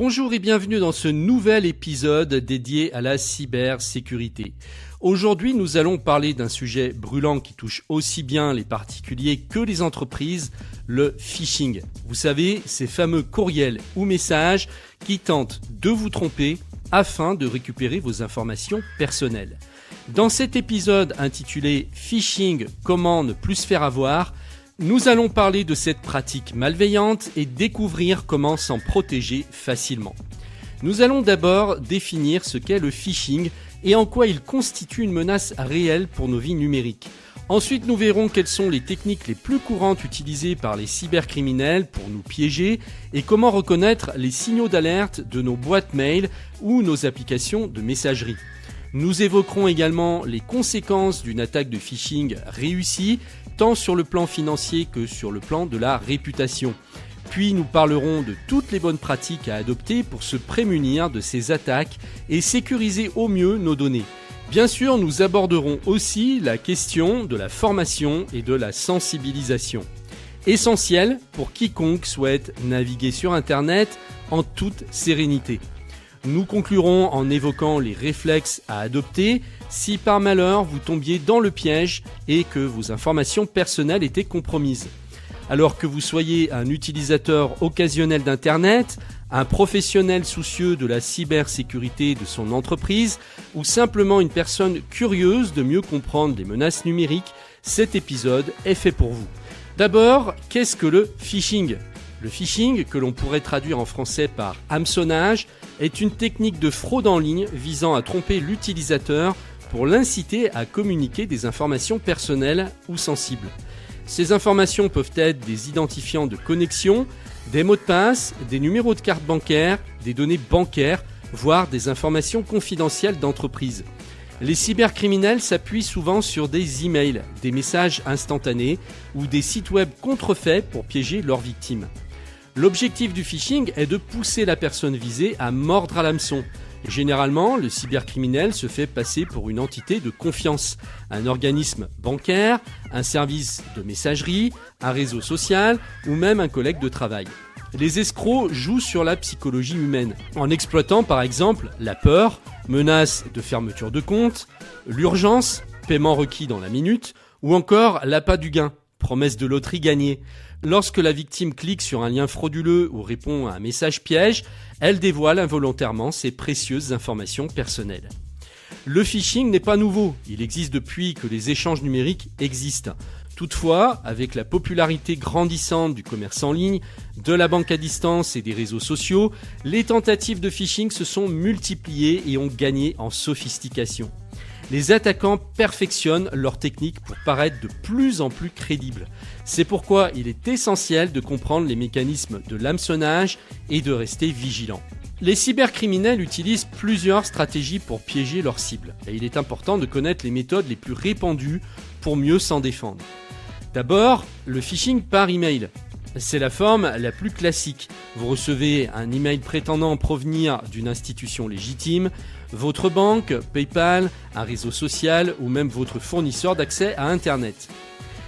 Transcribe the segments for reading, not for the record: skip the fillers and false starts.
Bonjour et bienvenue dans ce nouvel épisode dédié à la cybersécurité. Aujourd'hui, nous allons parler d'un sujet brûlant qui touche aussi bien les particuliers que les entreprises, le phishing. Vous savez, ces fameux courriels ou messages qui tentent de vous tromper afin de récupérer vos informations personnelles. Dans cet épisode intitulé « Phishing, comment ne plus se faire avoir », nous allons parler de cette pratique malveillante et découvrir comment s'en protéger facilement. Nous allons d'abord définir ce qu'est le phishing et en quoi il constitue une menace réelle pour nos vies numériques. Ensuite, nous verrons quelles sont les techniques les plus courantes utilisées par les cybercriminels pour nous piéger et comment reconnaître les signaux d'alerte de nos boîtes mail ou nos applications de messagerie. Nous évoquerons également les conséquences d'une attaque de phishing réussie, tant sur le plan financier que sur le plan de la réputation. Puis nous parlerons de toutes les bonnes pratiques à adopter pour se prémunir de ces attaques et sécuriser au mieux nos données. Bien sûr, nous aborderons aussi la question de la formation et de la sensibilisation. Essentiel pour quiconque souhaite naviguer sur Internet en toute sérénité. Nous conclurons en évoquant les réflexes à adopter si par malheur vous tombiez dans le piège et que vos informations personnelles étaient compromises. Alors que vous soyez un utilisateur occasionnel d'Internet, un professionnel soucieux de la cybersécurité de son entreprise ou simplement une personne curieuse de mieux comprendre les menaces numériques, cet épisode est fait pour vous. D'abord, qu'est-ce que le phishing ? Le phishing, que l'on pourrait traduire en français par hameçonnage, est une technique de fraude en ligne visant à tromper l'utilisateur pour l'inciter à communiquer des informations personnelles ou sensibles. Ces informations peuvent être des identifiants de connexion, des mots de passe, des numéros de carte bancaire, des données bancaires, voire des informations confidentielles d'entreprise. Les cybercriminels s'appuient souvent sur des emails, des messages instantanés ou des sites web contrefaits pour piéger leurs victimes. L'objectif du phishing est de pousser la personne visée à mordre à l'hameçon. Généralement, le cybercriminel se fait passer pour une entité de confiance, un organisme bancaire, un service de messagerie, un réseau social ou même un collègue de travail. Les escrocs jouent sur la psychologie humaine, en exploitant par exemple la peur, menace de fermeture de compte, l'urgence, paiement requis dans la minute, ou encore l'appât du gain, promesse de loterie gagnée. Lorsque la victime clique sur un lien frauduleux ou répond à un message piège, elle dévoile involontairement ses précieuses informations personnelles. Le phishing n'est pas nouveau, il existe depuis que les échanges numériques existent. Toutefois, avec la popularité grandissante du commerce en ligne, de la banque à distance et des réseaux sociaux, les tentatives de phishing se sont multipliées et ont gagné en sophistication. Les attaquants perfectionnent leurs techniques pour paraître de plus en plus crédibles. C'est pourquoi il est essentiel de comprendre les mécanismes de l'hameçonnage et de rester vigilant. Les cybercriminels utilisent plusieurs stratégies pour piéger leurs cibles. Et il est important de connaître les méthodes les plus répandues pour mieux s'en défendre. D'abord, le phishing par email. C'est la forme la plus classique. Vous recevez un email prétendant provenir d'une institution légitime, votre banque, PayPal, un réseau social ou même votre fournisseur d'accès à Internet.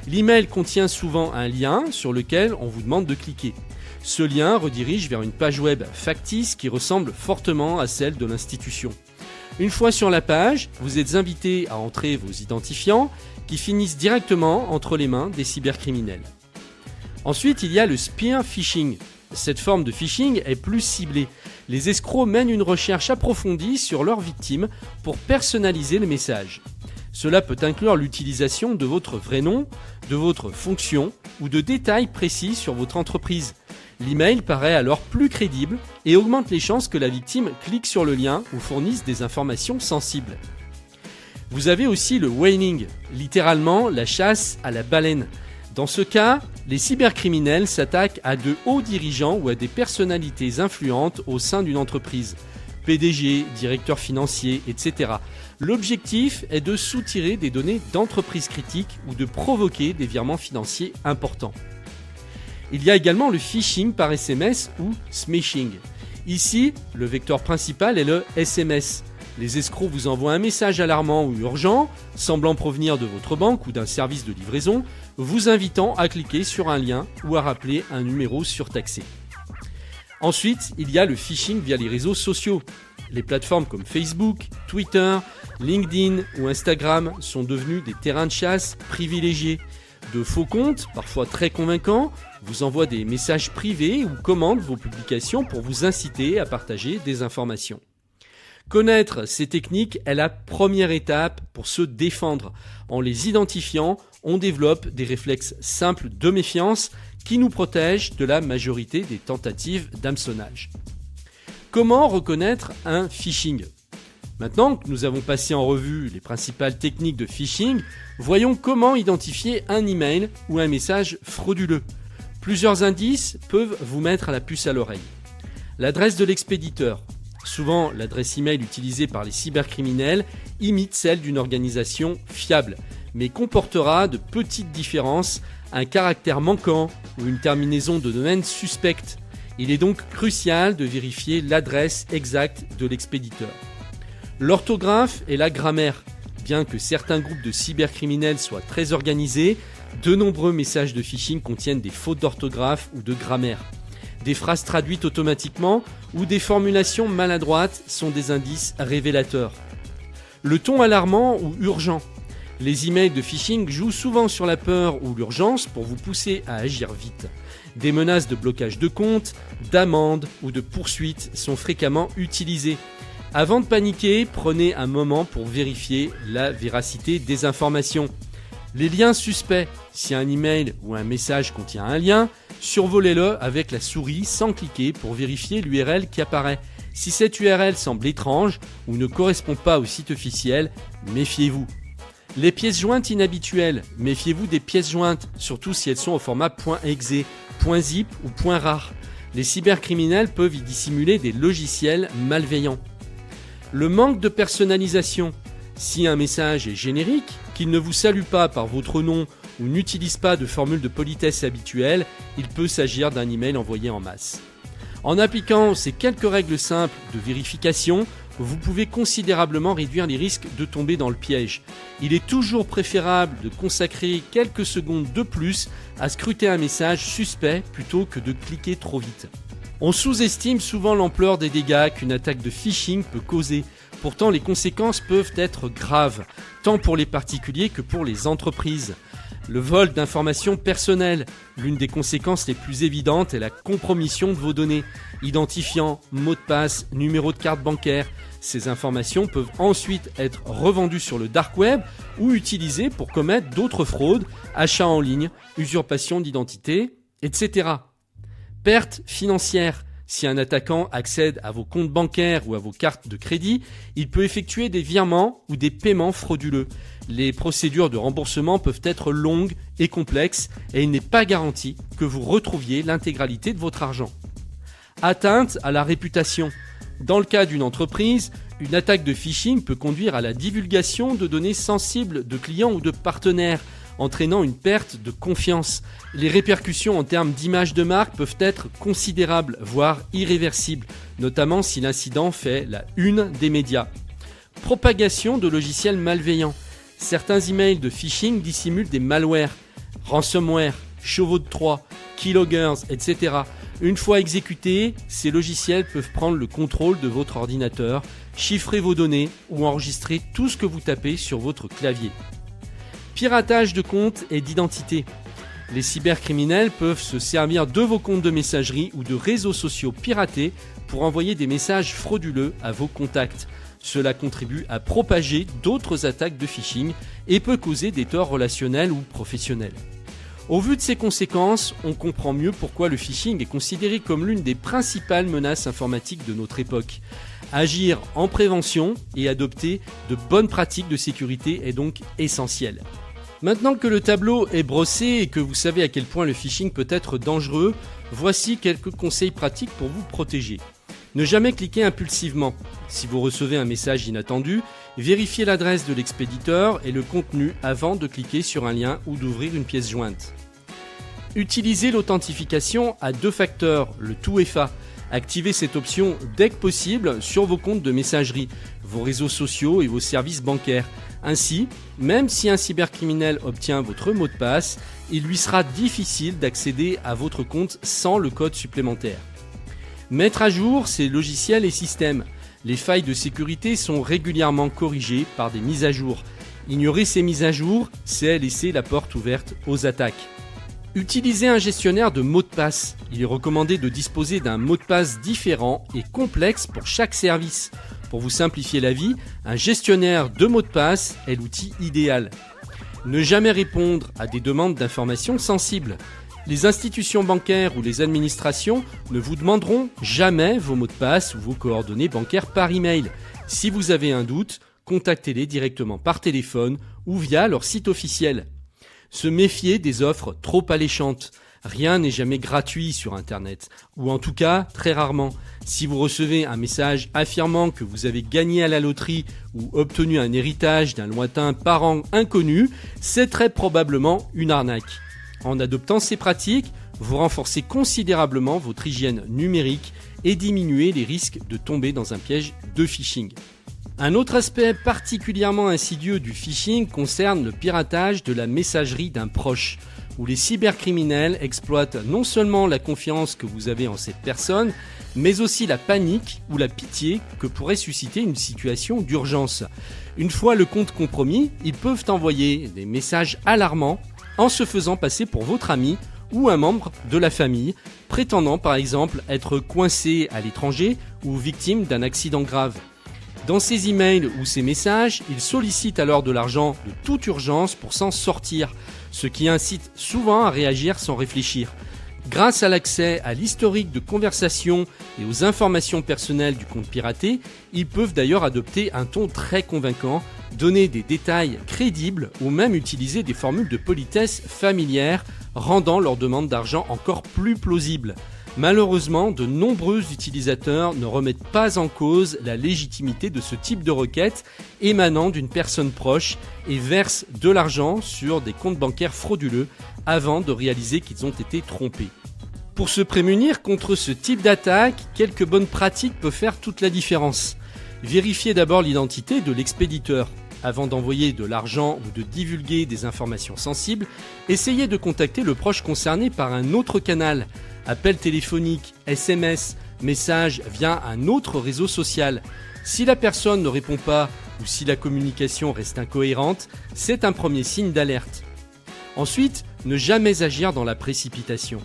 L'email contient souvent un lien sur lequel on vous demande de cliquer. Ce lien redirige vers une page web factice qui ressemble fortement à celle de l'institution. Une fois sur la page, vous êtes invité à entrer vos identifiants qui finissent directement entre les mains des cybercriminels. Ensuite, il y a le spear phishing. Cette forme de phishing est plus ciblée. Les escrocs mènent une recherche approfondie sur leurs victimes pour personnaliser le message. Cela peut inclure l'utilisation de votre vrai nom, de votre fonction ou de détails précis sur votre entreprise. L'email paraît alors plus crédible et augmente les chances que la victime clique sur le lien ou fournisse des informations sensibles. Vous avez aussi le whaling, littéralement la chasse à la baleine. Dans ce cas, les cybercriminels s'attaquent à de hauts dirigeants ou à des personnalités influentes au sein d'une entreprise. PDG, directeur financier, etc. L'objectif est de soutirer des données d'entreprises critiques ou de provoquer des virements financiers importants. Il y a également le phishing par SMS ou smishing. Ici, le vecteur principal est le SMS. Les escrocs vous envoient un message alarmant ou urgent, semblant provenir de votre banque ou d'un service de livraison, vous invitant à cliquer sur un lien ou à rappeler un numéro surtaxé. Ensuite, il y a le phishing via les réseaux sociaux. Les plateformes comme Facebook, Twitter, LinkedIn ou Instagram sont devenues des terrains de chasse privilégiés. De faux comptes, parfois très convaincants, vous envoient des messages privés ou commandent vos publications pour vous inciter à partager des informations. Connaître ces techniques est la première étape pour se défendre. En les identifiant, on développe des réflexes simples de méfiance qui nous protègent de la majorité des tentatives d'hameçonnage. Comment reconnaître un phishing ? Maintenant que nous avons passé en revue les principales techniques de phishing, voyons comment identifier un email ou un message frauduleux. Plusieurs indices peuvent vous mettre à la puce à l'oreille. L'adresse de l'expéditeur. Souvent, l'adresse email utilisée par les cybercriminels imite celle d'une organisation fiable, mais comportera de petites différences, un caractère manquant ou une terminaison de domaine suspecte. Il est donc crucial de vérifier l'adresse exacte de l'expéditeur. L'orthographe et la grammaire. Bien que certains groupes de cybercriminels soient très organisés, de nombreux messages de phishing contiennent des fautes d'orthographe ou de grammaire. Des phrases traduites automatiquement ou des formulations maladroites sont des indices révélateurs. Le ton alarmant ou urgent. Les emails de phishing jouent souvent sur la peur ou l'urgence pour vous pousser à agir vite. Des menaces de blocage de compte, d'amende ou de poursuite sont fréquemment utilisées. Avant de paniquer, prenez un moment pour vérifier la véracité des informations. Les liens suspects. Si un email ou un message contient un lien, survolez-le avec la souris sans cliquer pour vérifier l'URL qui apparaît. Si cette URL semble étrange ou ne correspond pas au site officiel, méfiez-vous. Les pièces jointes inhabituelles. Méfiez-vous des pièces jointes, surtout si elles sont au format .exe, .zip ou .rar. Les cybercriminels peuvent y dissimuler des logiciels malveillants. Le manque de personnalisation. Si un message est générique, qu'il ne vous salue pas par votre nom ou n'utilise pas de formule de politesse habituelle, il peut s'agir d'un email envoyé en masse. En appliquant ces quelques règles simples de vérification, vous pouvez considérablement réduire les risques de tomber dans le piège. Il est toujours préférable de consacrer quelques secondes de plus à scruter un message suspect plutôt que de cliquer trop vite. On sous-estime souvent l'ampleur des dégâts qu'une attaque de phishing peut causer. Pourtant, les conséquences peuvent être graves, tant pour les particuliers que pour les entreprises. Le vol d'informations personnelles. L'une des conséquences les plus évidentes est la compromission de vos données. Identifiants, mots de passe, numéro de carte bancaire. Ces informations peuvent ensuite être revendues sur le dark web ou utilisées pour commettre d'autres fraudes, achats en ligne, usurpation d'identité, etc. Perte financière. Si un attaquant accède à vos comptes bancaires ou à vos cartes de crédit, il peut effectuer des virements ou des paiements frauduleux. Les procédures de remboursement peuvent être longues et complexes et il n'est pas garanti que vous retrouviez l'intégralité de votre argent. Atteinte à la réputation. Dans le cas d'une entreprise, une attaque de phishing peut conduire à la divulgation de données sensibles de clients ou de partenaires, entraînant une perte de confiance. Les répercussions en termes d'image de marque peuvent être considérables, voire irréversibles, notamment si l'incident fait la une des médias. Propagation de logiciels malveillants. Certains emails de phishing dissimulent des malwares, ransomware, chevaux de Troie, keyloggers, etc. Une fois exécutés, ces logiciels peuvent prendre le contrôle de votre ordinateur, chiffrer vos données ou enregistrer tout ce que vous tapez sur votre clavier. Piratage de comptes et d'identité. Les cybercriminels peuvent se servir de vos comptes de messagerie ou de réseaux sociaux piratés pour envoyer des messages frauduleux à vos contacts. Cela contribue à propager d'autres attaques de phishing et peut causer des torts relationnels ou professionnels. Au vu de ces conséquences, on comprend mieux pourquoi le phishing est considéré comme l'une des principales menaces informatiques de notre époque. Agir en prévention et adopter de bonnes pratiques de sécurité est donc essentiel. Maintenant que le tableau est brossé et que vous savez à quel point le phishing peut être dangereux, voici quelques conseils pratiques pour vous protéger. Ne jamais cliquer impulsivement. Si vous recevez un message inattendu, vérifiez l'adresse de l'expéditeur et le contenu avant de cliquer sur un lien ou d'ouvrir une pièce jointe. Utilisez l'authentification à 2 facteurs, le 2FA. Activez cette option dès que possible sur vos comptes de messagerie, vos réseaux sociaux et vos services bancaires. Ainsi, même si un cybercriminel obtient votre mot de passe, il lui sera difficile d'accéder à votre compte sans le code supplémentaire. Mettre à jour ces logiciels et systèmes. Les failles de sécurité sont régulièrement corrigées par des mises à jour. Ignorer ces mises à jour, c'est laisser la porte ouverte aux attaques. Utilisez un gestionnaire de mots de passe. Il est recommandé de disposer d'un mot de passe différent et complexe pour chaque service. Pour vous simplifier la vie, un gestionnaire de mots de passe est l'outil idéal. Ne jamais répondre à des demandes d'informations sensibles. Les institutions bancaires ou les administrations ne vous demanderont jamais vos mots de passe ou vos coordonnées bancaires par email. Si vous avez un doute, contactez-les directement par téléphone ou via leur site officiel. Se méfier des offres trop alléchantes. Rien n'est jamais gratuit sur Internet, ou en tout cas très rarement. Si vous recevez un message affirmant que vous avez gagné à la loterie ou obtenu un héritage d'un lointain parent inconnu, c'est très probablement une arnaque. En adoptant ces pratiques, vous renforcez considérablement votre hygiène numérique et diminuez les risques de tomber dans un piège de phishing. Un autre aspect particulièrement insidieux du phishing concerne le piratage de la messagerie d'un proche, où les cybercriminels exploitent non seulement la confiance que vous avez en cette personne, mais aussi la panique ou la pitié que pourrait susciter une situation d'urgence. Une fois le compte compromis, ils peuvent envoyer des messages alarmants en se faisant passer pour votre ami ou un membre de la famille, prétendant par exemple être coincé à l'étranger ou victime d'un accident grave. Dans ces emails ou ces messages, ils sollicitent alors de l'argent de toute urgence pour s'en sortir, ce qui incite souvent à réagir sans réfléchir. Grâce à l'accès à l'historique de conversation et aux informations personnelles du compte piraté, ils peuvent d'ailleurs adopter un ton très convaincant, donner des détails crédibles ou même utiliser des formules de politesse familières, rendant leur demande d'argent encore plus plausible. Malheureusement, de nombreux utilisateurs ne remettent pas en cause la légitimité de ce type de requête émanant d'une personne proche et versent de l'argent sur des comptes bancaires frauduleux avant de réaliser qu'ils ont été trompés. Pour se prémunir contre ce type d'attaque, quelques bonnes pratiques peuvent faire toute la différence. Vérifiez d'abord l'identité de l'expéditeur. Avant d'envoyer de l'argent ou de divulguer des informations sensibles, essayez de contacter le proche concerné par un autre canal. Appel téléphonique, SMS, message via un autre réseau social. Si la personne ne répond pas ou si la communication reste incohérente, c'est un premier signe d'alerte. Ensuite, ne jamais agir dans la précipitation.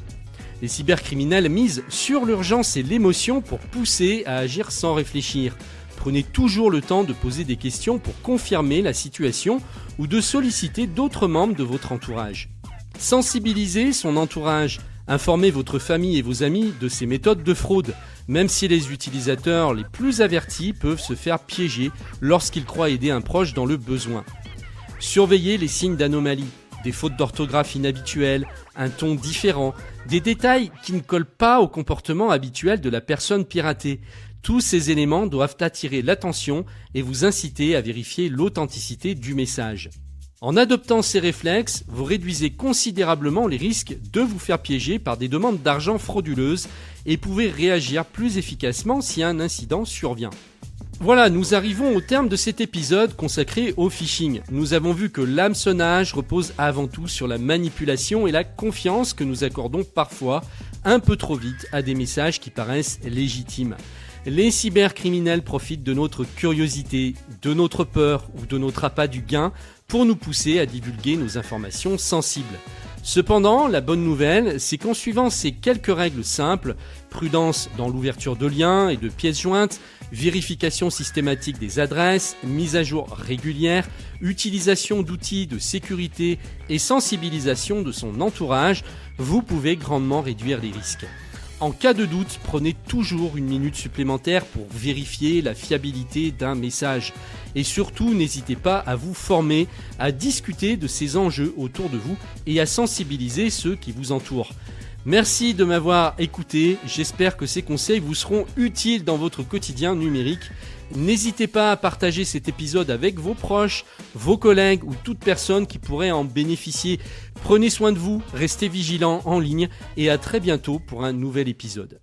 Les cybercriminels misent sur l'urgence et l'émotion pour pousser à agir sans réfléchir. Prenez toujours le temps de poser des questions pour confirmer la situation ou de solliciter d'autres membres de votre entourage. Sensibilisez son entourage. Informez votre famille et vos amis de ces méthodes de fraude, même si les utilisateurs les plus avertis peuvent se faire piéger lorsqu'ils croient aider un proche dans le besoin. Surveillez les signes d'anomalie, des fautes d'orthographe inhabituelles, un ton différent, des détails qui ne collent pas au comportement habituel de la personne piratée. Tous ces éléments doivent attirer l'attention et vous inciter à vérifier l'authenticité du message. En adoptant ces réflexes, vous réduisez considérablement les risques de vous faire piéger par des demandes d'argent frauduleuses et pouvez réagir plus efficacement si un incident survient. Voilà, nous arrivons au terme de cet épisode consacré au phishing. Nous avons vu que l'hameçonnage repose avant tout sur la manipulation et la confiance que nous accordons parfois un peu trop vite à des messages qui paraissent légitimes. Les cybercriminels profitent de notre curiosité, de notre peur ou de notre appât du gain pour nous pousser à divulguer nos informations sensibles. Cependant, la bonne nouvelle, c'est qu'en suivant ces quelques règles simples, prudence dans l'ouverture de liens et de pièces jointes, vérification systématique des adresses, mise à jour régulière, utilisation d'outils de sécurité et sensibilisation de son entourage, vous pouvez grandement réduire les risques. En cas de doute, prenez toujours une minute supplémentaire pour vérifier la fiabilité d'un message. Et surtout, n'hésitez pas à vous former, à discuter de ces enjeux autour de vous et à sensibiliser ceux qui vous entourent. Merci de m'avoir écouté, j'espère que ces conseils vous seront utiles dans votre quotidien numérique. N'hésitez pas à partager cet épisode avec vos proches, vos collègues ou toute personne qui pourrait en bénéficier. Prenez soin de vous, restez vigilants en ligne et à très bientôt pour un nouvel épisode.